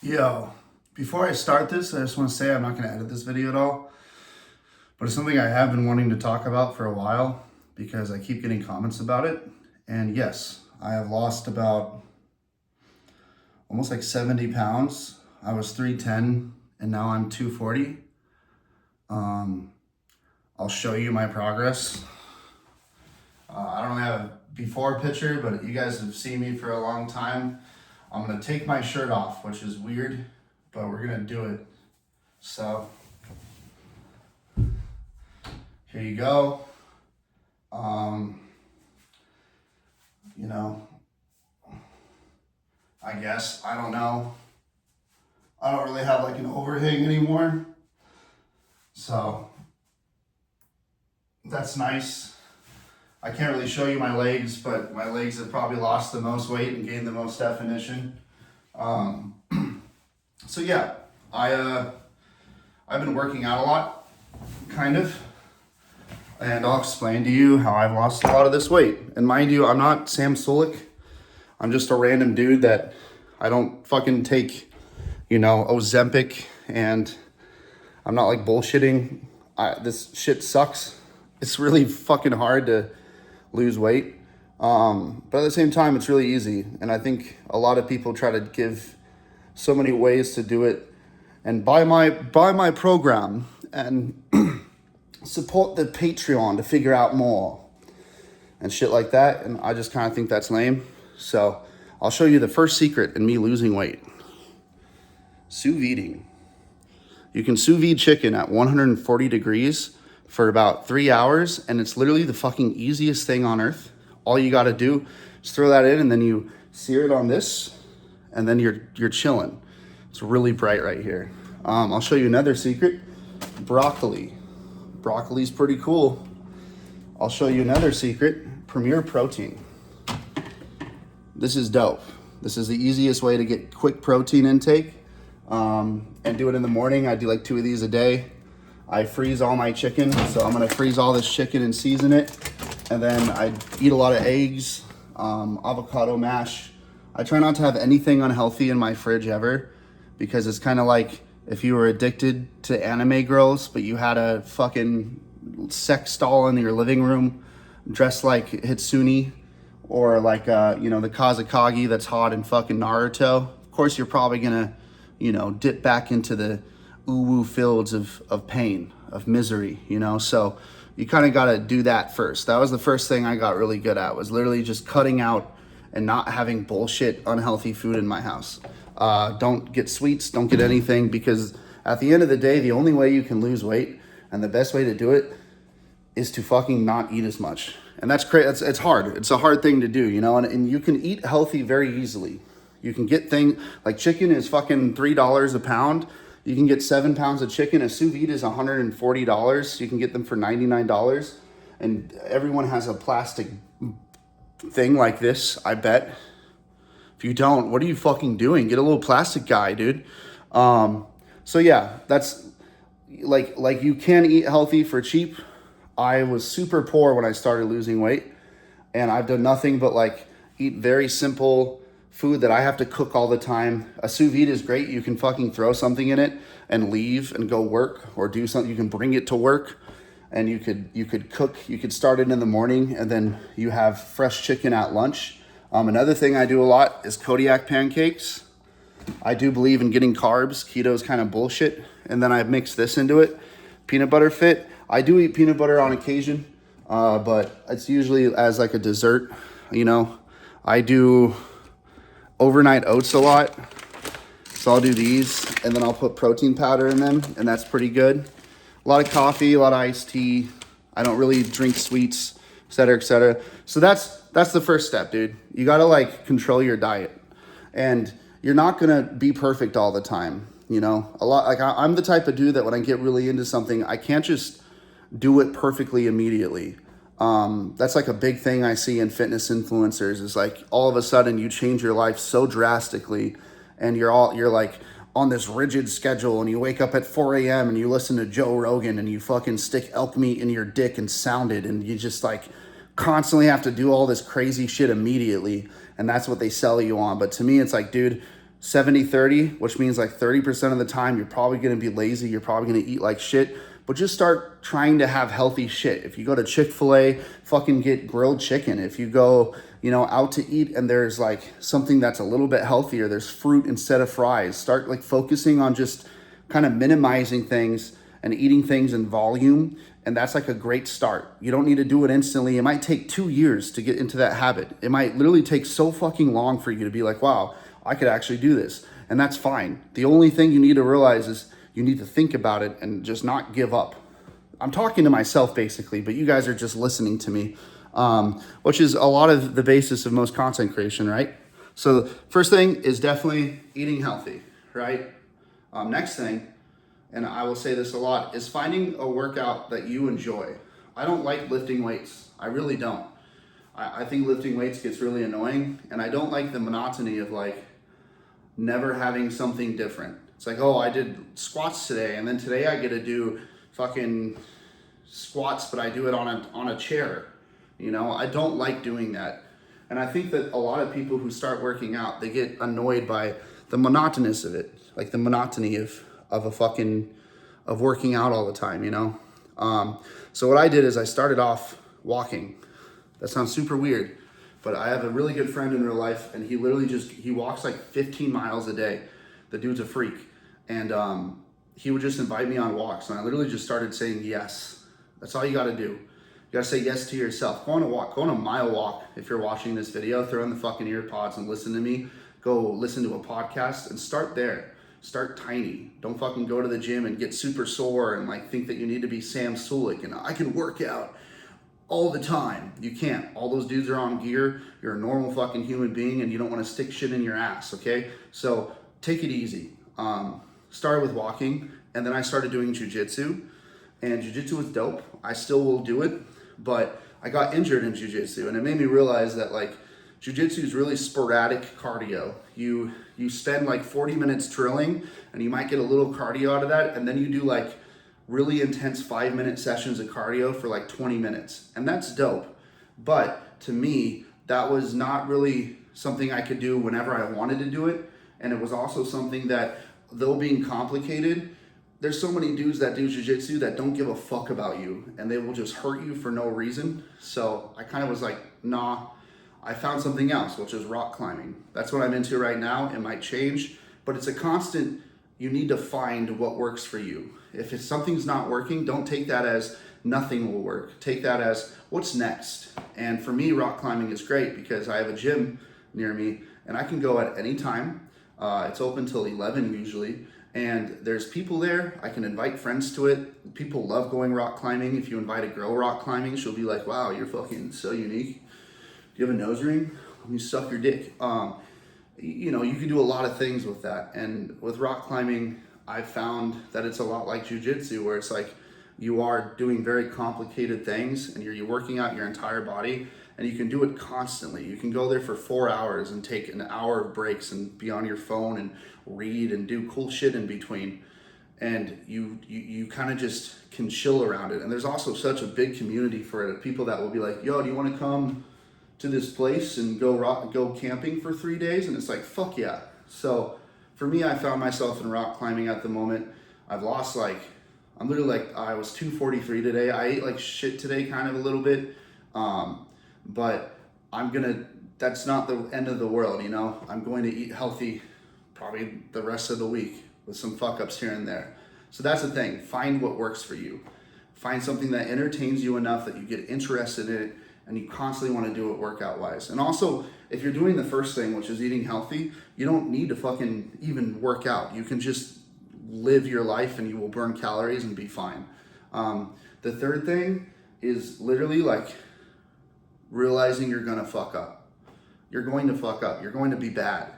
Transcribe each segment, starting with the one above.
Yo, before I start this, I just want to say I'm not going to edit this video at all, but it's something I have been wanting to talk about for a while because I keep getting comments about it. And yes, I have lost about almost like 70 pounds. I was 310 and now I'm 240. I'll show you my progress. I don't have a before picture, but you guys have seen me for a long time. I'm gonna take my shirt off, which is weird, but we're gonna do it. So, here you go. You know, I guess, I don't know. I don't really have like an overhang anymore. So, that's nice. I can't really show you my legs, but my legs have probably lost the most weight and gained the most definition. So yeah, I've been working out a lot, kind of, and I'll explain to you how I've lost a lot of this weight. And mind you, I'm not Sam Sulek. I'm just a random dude that I don't fucking take, Ozempic, and I'm not like bullshitting. This shit sucks. It's really fucking hard to lose weight, but at the same time it's really easy, and I think a lot of people try to give so many ways to do it, and buy my program and support the Patreon to figure out more and shit like that, and I just kind of think that's lame. So I'll show you the first secret in me losing weight. Sous videing. You can sous vide chicken at 140 degrees for about 3 hours, and it's literally the fucking easiest thing on earth. All you gotta do is throw that in, and then you sear it on this, and then you're chilling. It's really bright right here. I'll show you another secret. Broccoli. Broccoli's pretty cool. I'll show you another secret. Premier Protein. This is dope. This is the easiest way to get quick protein intake, and do it in the morning. I do like 2 of these a day. I freeze all my chicken, so I'm gonna freeze all this chicken and season it. And then I eat a lot of eggs, avocado mash. I try not to have anything unhealthy in my fridge ever, because it's kind of like if you were addicted to anime girls, but you had a fucking sex doll in your living room dressed like Hitsune, or like, the Kazakage that's hot in fucking Naruto. Of course, you're probably gonna, dip back into the uwu fields of pain, of misery, so you kind of got to do that first. That was the first thing I got really good at, was literally just cutting out and not having bullshit unhealthy food in my house. Don't get sweets, don't get anything, because at the end of the day, the only way you can lose weight, and the best way to do it, is to fucking not eat as much. And that's crazy. It's hard. It's a hard thing to do, and you can eat healthy very easily. You can get things like chicken is fucking $3 a pound. You can get 7 pounds of chicken. A sous vide is $140. You can get them for $99. And everyone has a plastic thing like this, I bet. If you don't, what are you fucking doing? Get a little plastic guy, dude. So yeah, that's like you can eat healthy for cheap. I was super poor when I started losing weight, and I've done nothing but like eat very simple food that I have to cook all the time. A sous vide is great. You can fucking throw something in it and leave and go work, or do something. You can bring it to work, and you could cook. You could start it in the morning, and then you have fresh chicken at lunch. Another thing I do a lot is Kodiak pancakes. I do believe in getting carbs. Keto is kind of bullshit. And then I mix this into it. Peanut butter fit. I do eat peanut butter on occasion, but it's usually as like a dessert. I do overnight oats a lot, so I'll do these, and then I'll put protein powder in them, and that's pretty good. A lot of coffee, a lot of iced tea. I don't really drink sweets, et cetera, et cetera. So that's the first step, dude. You gotta like control your diet, and you're not gonna be perfect all the time. A lot, like I'm the type of dude that when I get really into something, I can't just do it perfectly immediately. That's like a big thing I see in fitness influencers, is like all of a sudden you change your life so drastically, and you're like on this rigid schedule, and you wake up at 4 a.m. and you listen to Joe Rogan, and you fucking stick elk meat in your dick and sound it, and you just like constantly have to do all this crazy shit immediately, and that's what they sell you on. But to me, it's like, dude, 70-30, which means like 30% of the time you're probably going to be lazy, you're probably going to eat like shit, but just start trying to have healthy shit. If you go to Chick-fil-A, fucking get grilled chicken. If you go, out to eat and there's like something that's a little bit healthier, there's fruit instead of fries. Start like focusing on just kind of minimizing things and eating things in volume. And that's like a great start. You don't need to do it instantly. It might take 2 years to get into that habit. It might literally take so fucking long for you to be like, wow, I could actually do this. And that's fine. The only thing you need to realize is you need to think about it and just not give up. I'm talking to myself basically, but you guys are just listening to me, which is a lot of the basis of most content creation, right? So first thing is definitely eating healthy, right? Next thing, and I will say this a lot, is finding a workout that you enjoy. I don't like lifting weights. I really don't. I think lifting weights gets really annoying, and I don't like the monotony of like never having something different. It's like, oh, I did squats today, and then today I get to do fucking squats, but I do it on a chair. I don't like doing that. And I think that a lot of people who start working out, they get annoyed by the monotonous of it, like the monotony of working out all the time, So what I did is I started off walking. That sounds super weird, but I have a really good friend in real life, and he literally he walks like 15 miles a day. The dude's a freak. And he would just invite me on walks, and I literally just started saying yes. That's all you got to do. You got to say yes to yourself. Go on a walk. Go on a mile walk. If you're watching this video, throw in the fucking ear pods and listen to me. Go listen to a podcast and start there. Start tiny. Don't fucking go to the gym and get super sore and like think that you need to be Sam Sulek and I can work out all the time. You can't. All those dudes are on gear. You're a normal fucking human being and you don't want to stick shit in your ass, okay? So take it easy. Started with walking, and then I started doing jujitsu, and jujitsu was dope. I still will do it, but I got injured in jujitsu, and it made me realize that like jujitsu is really sporadic cardio. You spend like 40 minutes drilling, and you might get a little cardio out of that, and then you do like really intense 5-minute sessions of cardio for like 20 minutes, and that's dope. But to me, that was not really something I could do whenever I wanted to do it, and it was also something that, though being complicated, there's so many dudes that do jiu-jitsu that don't give a fuck about you and they will just hurt you for no reason. So I kind of was like, nah, I found something else, which is rock climbing. That's what I'm into right now. It might change, but it's a constant. You need to find what works for you. If something's not working, don't take that as nothing will work. Take that as what's next. And for me, rock climbing is great because I have a gym near me and I can go at any time. It's open till 11 usually, and there's people there. I can invite friends to it. People love going rock climbing. If you invite a girl rock climbing, she'll be like, wow, you're fucking so unique. Do you have a nose ring? Let me suck your dick. You can do a lot of things with that. And with rock climbing, I found that it's a lot like jiu-jitsu, where it's like you are doing very complicated things and you're working out your entire body. And you can do it constantly. You can go there for 4 hours and take an hour of breaks and be on your phone and read and do cool shit in between. And you kind of just can chill around it. And there's also such a big community for it. People that will be like, yo, do you want to come to this place and go camping for 3 days? And it's like, fuck yeah. So for me, I found myself in rock climbing at the moment. I've lost I'm literally I was 243 today. I ate like shit today kind of a little bit. But that's not the end of the world, I'm going to eat healthy probably the rest of the week with some fuck ups here and there. So that's the thing. Find what works for you. Find something that entertains you enough that you get interested in it and you constantly want to do it workout wise. And also, if you're doing the first thing, which is eating healthy, you don't need to fucking even work out. You can just live your life and you will burn calories and be fine. The third thing is literally realizing you're gonna fuck up. You're going to fuck up. You're going to be bad.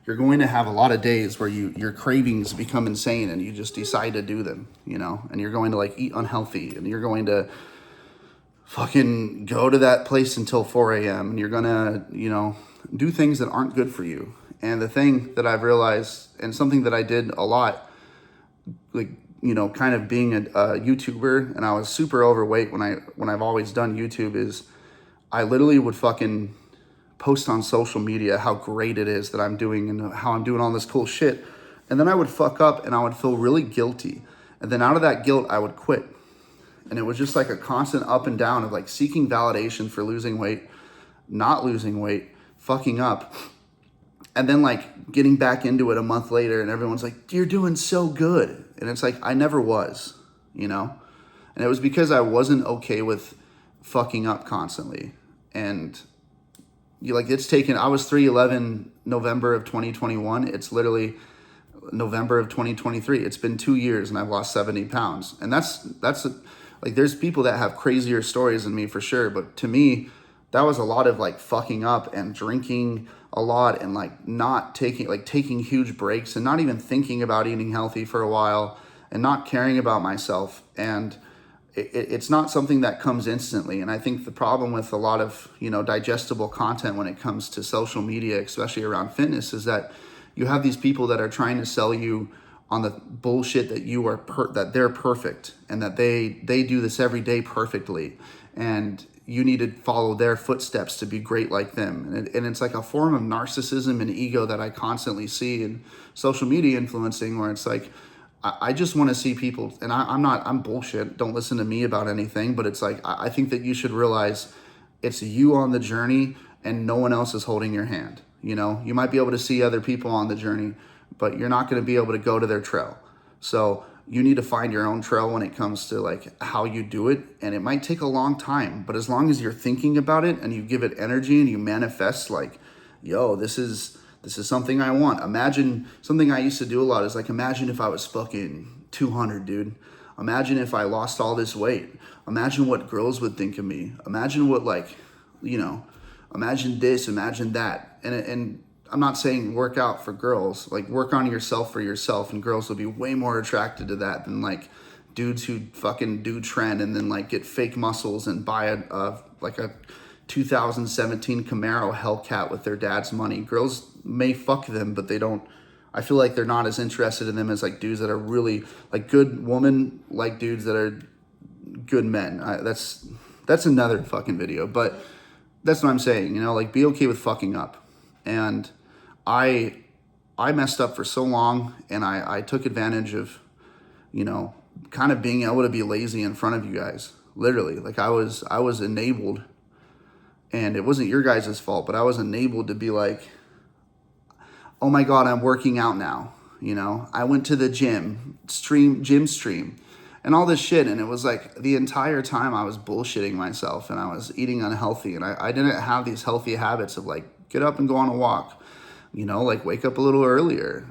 You're going to have a lot of days where your cravings become insane and you just decide to do them, and you're going to eat unhealthy and you're going to fucking go to that place until 4 a.m. and you're gonna, do things that aren't good for you. And the thing that I've realized, and something that I did a lot, kind of being a YouTuber, and I was super overweight when I've always done YouTube, is I literally would fucking post on social media how great it is that I'm doing and how I'm doing all this cool shit. And then I would fuck up and I would feel really guilty. And then out of that guilt, I would quit. And it was just like a constant up and down of like seeking validation for losing weight, not losing weight, fucking up. And then like getting back into it a month later and everyone's like, you're doing so good. And it's like, I never was, you know? And it was because I wasn't okay with fucking up constantly. And you like, it's taken, I was 311 November of 2021. It's literally November of 2023. It's been 2 years and I've lost 70 pounds. And that's like, there's people that have crazier stories than me for sure. But to me, that was a lot of like fucking up and drinking a lot and like not taking huge breaks and not even thinking about eating healthy for a while and not caring about myself. And it's not something that comes instantly. And I think the problem with a lot of, digestible content when it comes to social media, especially around fitness, is that you have these people that are trying to sell you on the bullshit that that they're perfect and that they do this every day perfectly. And you need to follow their footsteps to be great like them. And it's like a form of narcissism and ego that I constantly see in social media influencing, where it's like, I just want to see people, and I'm bullshit. Don't listen to me about anything, but it's like, I think that you should realize it's you on the journey and no one else is holding your hand. You might be able to see other people on the journey, but you're not going to be able to go to their trail. So you need to find your own trail when it comes to like how you do it. And it might take a long time, but as long as you're thinking about it and you give it energy and you manifest like, yo, this is something I want. Imagine something I used to do a lot is like, imagine if I was fucking 200, dude. Imagine if I lost all this weight. Imagine what girls would think of me. Imagine what imagine this, imagine that. And I'm not saying work out for girls, like work on yourself for yourself, and girls will be way more attracted to that than like dudes who fucking do trend and then like get fake muscles and buy a 2017 Camaro Hellcat with their dad's money. Girls may fuck them, but I feel like they're not as interested in them as like dudes that are really like good women, like dudes that are good men. That's another fucking video, but that's what I'm saying, like be okay with fucking up. And I messed up for so long, and I took advantage of, kind of being able to be lazy in front of you guys. Literally, like I was enabled, and it wasn't your guys' fault, but I was enabled to be like, oh my God, I'm working out now. I went to the gym stream and all this shit. And it was like the entire time I was bullshitting myself and I was eating unhealthy, and I didn't have these healthy habits of like, get up and go on a walk, like wake up a little earlier,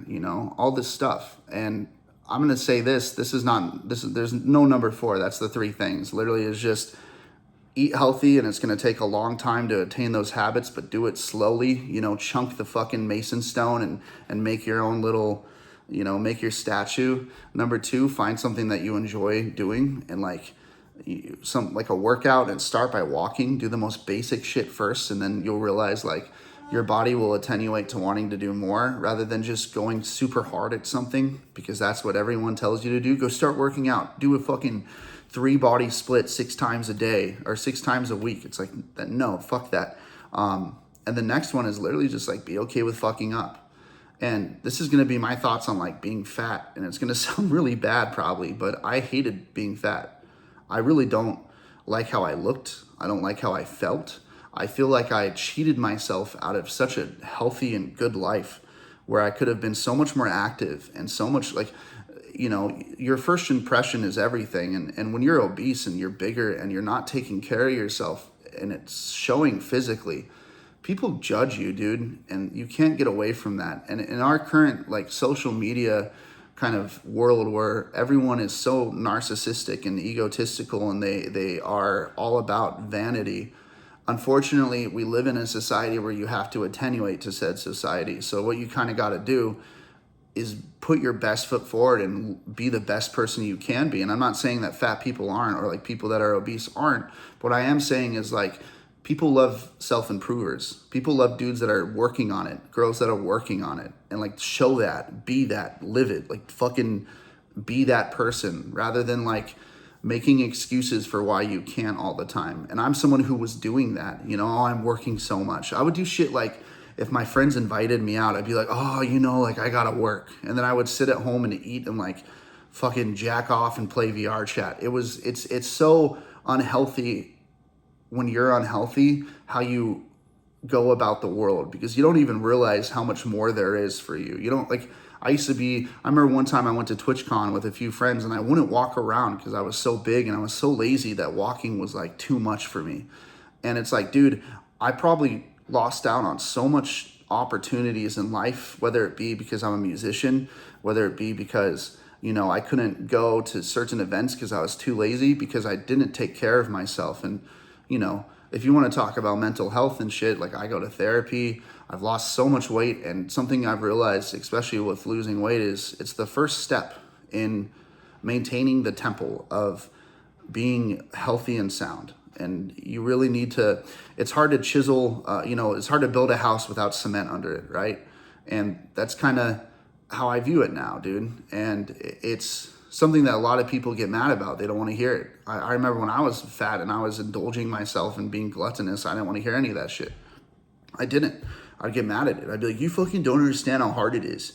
all this stuff. And I'm going to say there's no number 4. That's the 3 things. Literally is just eat healthy, and it's going to take a long time to attain those habits, but do it slowly, chunk the fucking mason stone and make your own little, make your statue. Number 2, find something that you enjoy doing, and like a workout, and start by walking. Do the most basic shit first, and then you'll realize like your body will attenuate to wanting to do more rather than just going super hard at something, because that's what everyone tells you to do. Go start working out. Do a fucking 3 body split 6 times a day or 6 times a week. It's like, no, fuck that. And the next one is literally just like, be okay with fucking up. And this is going to be my thoughts on like being fat. And it's going to sound really bad probably, but I hated being fat. I really don't like how I looked. I don't like how I felt. I feel like I cheated myself out of such a healthy and good life where I could have been so much more active and so much like, your first impression is everything. And when you're obese and you're bigger and you're not taking care of yourself and it's showing physically, people judge you, dude, and you can't get away from that. And in our current like social media kind of world where everyone is so narcissistic and egotistical and they are all about vanity, unfortunately, we live in a society where you have to attenuate to said society. So what you kind of got to do is put your best foot forward and be the best person you can be. And I'm not saying that fat people aren't, or like people that are obese aren't. What I am saying is like, people love self-improvers. People love dudes that are working on it, girls that are working on it, and like show that, be that, live it, like fucking be that person, rather than like making excuses for why you can't all the time. And I'm someone who was doing that, you know, oh, I'm working so much. I would do shit like, if my friends invited me out, I'd be like, oh, you know, like I gotta work. And then I would sit at home and eat and like fucking jack off and play VR chat. It's so unhealthy when you're unhealthy, how you go about the world, because you don't even realize how much more there is for you. You don't like, I remember one time I went to TwitchCon with a few friends and I wouldn't walk around because I was so big and I was so lazy that walking was like too much for me. And it's like, dude, I probably lost out on so much opportunities in life, whether it be because I'm a musician, whether it be because, you know, I couldn't go to certain events because I was too lazy, because I didn't take care of myself. And, you know, if you want to talk about mental health and shit, like I go to therapy, I've lost so much weight, and something I've realized, especially with losing weight, is it's the first step in maintaining the temple of being healthy and sound. And you really need to, it's hard to chisel, it's hard to build a house without cement under it, right? And that's kind of how I view it now, dude. And it's something that a lot of people get mad about. They don't want to hear it. I remember when I was fat and I was indulging myself and being gluttonous, I didn't want to hear any of that shit. I didn't. I'd get mad at it. I'd be like, you fucking don't understand how hard it is.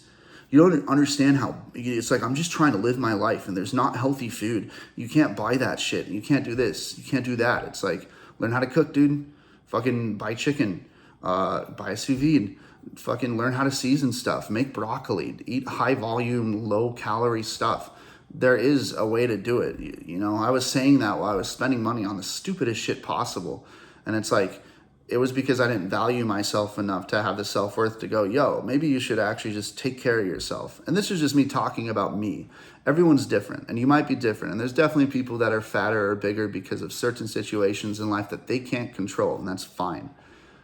You don't understand how, it's like, I'm just trying to live my life and there's not healthy food. You can't buy that shit. You can't do this. You can't do that. It's like, learn how to cook, dude. Fucking buy chicken, buy a sous vide, fucking learn how to season stuff, make broccoli, eat high volume, low calorie stuff. There is a way to do it. You know, I was saying that while I was spending money on the stupidest shit possible. And it's like, it was because I didn't value myself enough to have the self-worth to go, yo, maybe you should actually just take care of yourself. And this is just me talking about me. Everyone's different, and you might be different. And there's definitely people that are fatter or bigger because of certain situations in life that they can't control, and that's fine.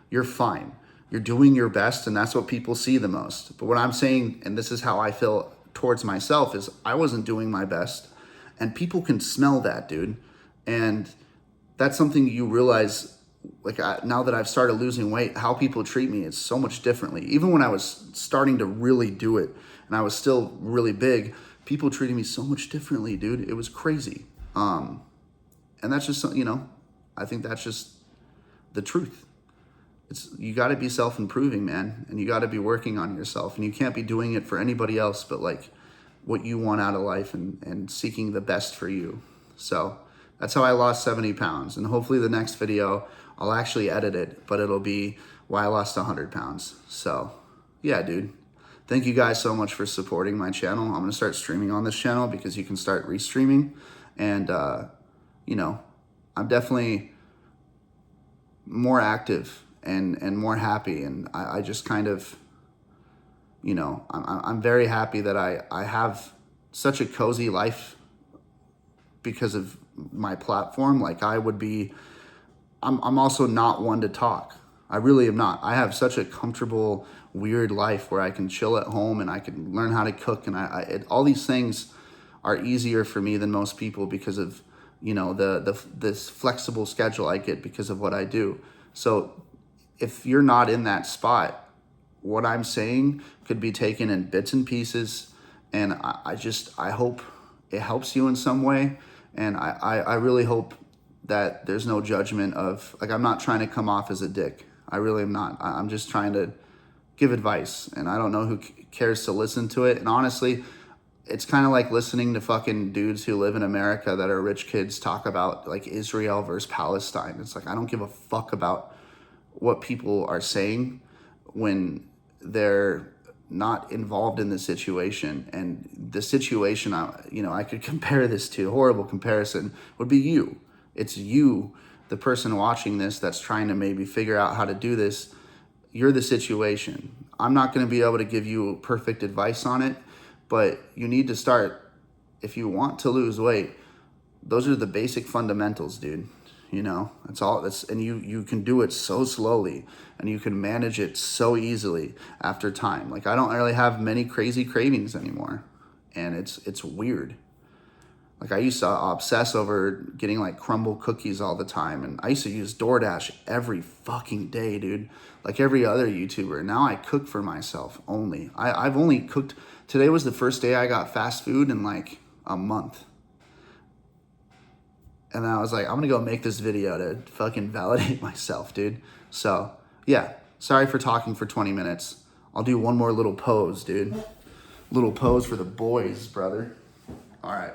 You're fine. You're doing your best, and that's what people see the most. But what I'm saying, and this is how I feel towards myself, is I wasn't doing my best, and people can smell that, dude. And that's something you realize, like now that I've started losing weight, how people treat me is so much differently. Even when I was starting to really do it and I was still really big, people treated me so much differently, dude. It was crazy. And that's just, you know, I think that's just the truth. You got to be self-improving, man. And you got to be working on yourself, and you can't be doing it for anybody else, but like what you want out of life, and seeking the best for you. So that's how I lost 70 pounds. And hopefully the next video, I'll actually edit it, but it'll be why I lost 100 pounds. So yeah, dude, thank you guys so much for supporting my channel. I'm going to start streaming on this channel because you can start restreaming. And, you know, I'm definitely more active and more happy. And I just kind of, you know, I'm very happy that I have such a cozy life because of my platform. Like I'm also not one to talk. I really am not. I have such a comfortable, weird life where I can chill at home and I can learn how to cook. And all these things are easier for me than most people because of, you know, this flexible schedule I get because of what I do. So if you're not in that spot, what I'm saying could be taken in bits and pieces. And I hope it helps you in some way. And I really hope that there's no judgment of, like, I'm not trying to come off as a dick. I really am not. I'm just trying to give advice, and I don't know who cares to listen to it. And honestly, it's kind of like listening to fucking dudes who live in America that are rich kids talk about like Israel versus Palestine. It's like, I don't give a fuck about what people are saying when they're not involved in the situation. And the situation, I could compare this to, a horrible comparison would be you. It's you, the person watching this, that's trying to maybe figure out how to do this. You're the situation. I'm not going to be able to give you perfect advice on it, but you need to start, if you want to lose weight, those are the basic fundamentals, dude. You know, that's all. And you can do it so slowly, and you can manage it so easily after time. Like, I don't really have many crazy cravings anymore, and it's weird. Like, I used to obsess over getting like crumble cookies all the time, and I used to use DoorDash every fucking day, dude, like every other YouTuber. Now I cook for myself only. I've only cooked, today was the first day I got fast food in like a month. And then I was like, I'm gonna go make this video to fucking validate myself, dude. So, yeah, sorry for talking for 20 minutes. I'll do one more little pose, dude. Little pose for the boys, brother. All right.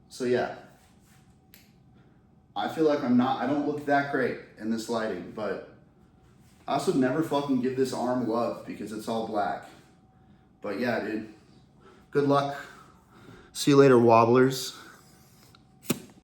So yeah, I feel like I don't look that great in this lighting, but I also never fucking give this arm love because it's all black. But yeah, dude, good luck. See you later, wobblers.